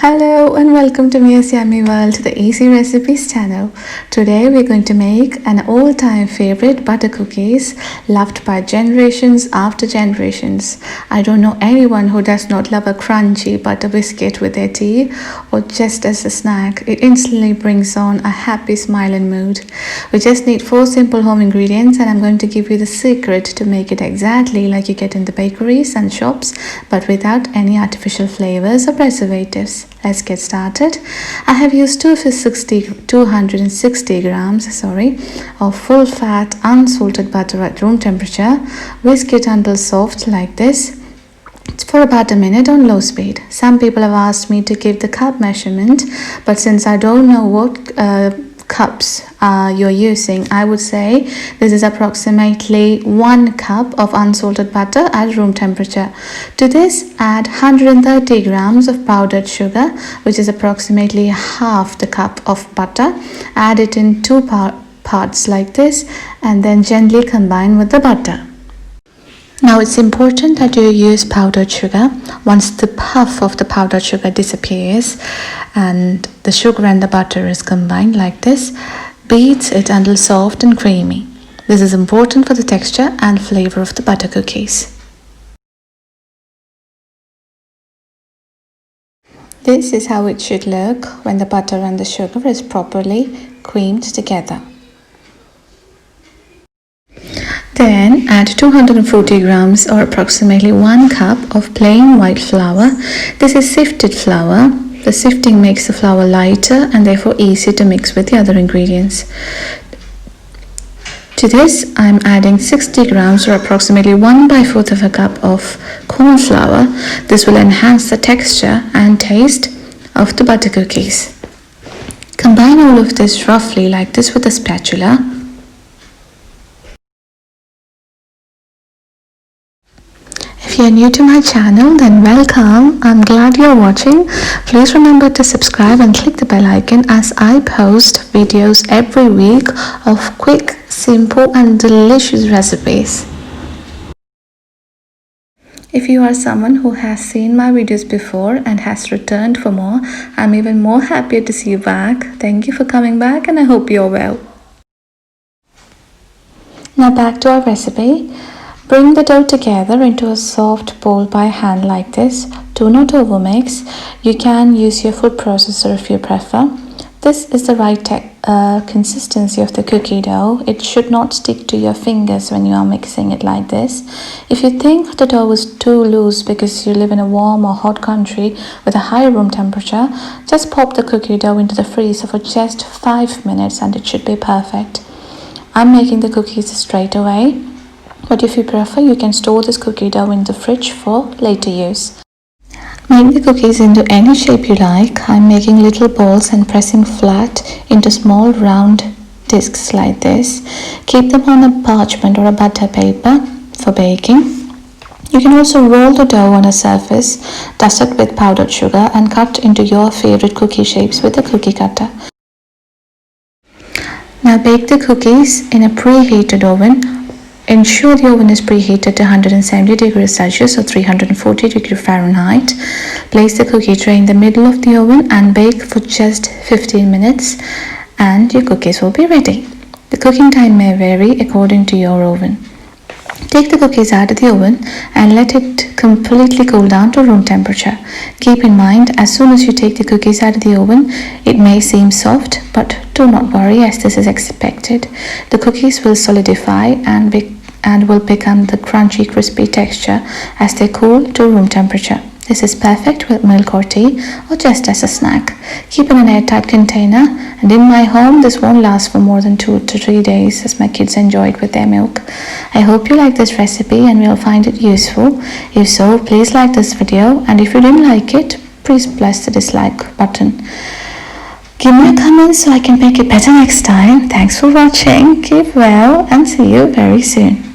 Hello and welcome to Mia's Yummy World, the Easy Recipes channel. Today we're going to make an all-time favorite butter cookies loved by generations after generations. I don't know anyone who does not love a crunchy butter biscuit with their tea or just as a snack. It instantly brings on a happy smile and mood. We just need 4 simple home ingredients and I'm going to give you the secret to make it exactly like you get in the bakeries and shops, but without any artificial flavors or preservatives. Let's get started. I have used 260 grams of full fat unsalted butter at room temperature. Whisk it until soft like this for about a minute on low speed. Some people have asked me to give the cup measurement, but since I don't know what cups you're using, I would say this is approximately 1 cup of unsalted butter at room temperature. To this, add 130 grams of powdered sugar, which is approximately half the cup of butter. Add it in 2 parts like this and then gently combine with the butter. Now it's important that you use powdered sugar. Once the puff of the powdered sugar disappears and the sugar and the butter is combined like this, beat it until soft and creamy. This is important for the texture and flavor of the butter cookies. This is how it should look when the butter and the sugar is properly creamed together. Then add 240 grams or approximately 1 cup of plain white flour. This is sifted flour. The sifting makes the flour lighter and therefore easier to mix with the other ingredients. To this, I'm adding 60 grams or approximately 1/4 of a cup of corn flour. This will enhance the texture and taste of the butter cookies. Combine all of this roughly like this with a spatula. If you're new to my channel, then welcome. I'm glad you're watching. Please remember to subscribe and click the bell icon as I post videos every week of quick, simple and delicious recipes. If you are someone who has seen my videos before and has returned for more, I'm even more happier to see you back. Thank you for coming back and I hope you're well. Now back to our recipe. Bring the dough together into a soft ball by hand like this. Do not overmix. You can use your food processor if you prefer. This is the right consistency of the cookie dough. It should not stick to your fingers when you are mixing it like this. If you think the dough is too loose because you live in a warm or hot country with a high room temperature, just pop the cookie dough into the freezer for just 5 minutes and it should be perfect. I'm making the cookies straight away. But if you prefer, you can store this cookie dough in the fridge for later use. Make the cookies into any shape you like. I'm making little balls and pressing flat into small round discs like this. Keep them on a parchment or a butter paper for baking. You can also roll the dough on a surface, dust it with powdered sugar and cut into your favorite cookie shapes with a cookie cutter. Now bake the cookies in a preheated oven. Ensure the oven is preheated to 170 degrees Celsius or 340 degrees Fahrenheit. Place the cookie tray in the middle of the oven and bake for just 15 minutes and your cookies will be ready. The cooking time may vary according to your oven. Take the cookies out of the oven and let it completely cool down to room temperature. Keep in mind, as soon as you take the cookies out of the oven, it may seem soft, but do not worry as this is expected. The cookies will solidify and will become the crunchy, crispy texture as they cool to room temperature. This is perfect with milk or tea or just as a snack. Keep in an airtight container, and in my home this won't last for more than 2 to 3 days as my kids enjoy it with their milk. I hope you like this recipe and will find it useful. If so, please like this video, and if you didn't like it, please press the dislike button. Give me a comment so I can make it better next time. Thanks for watching. Keep well and see you very soon.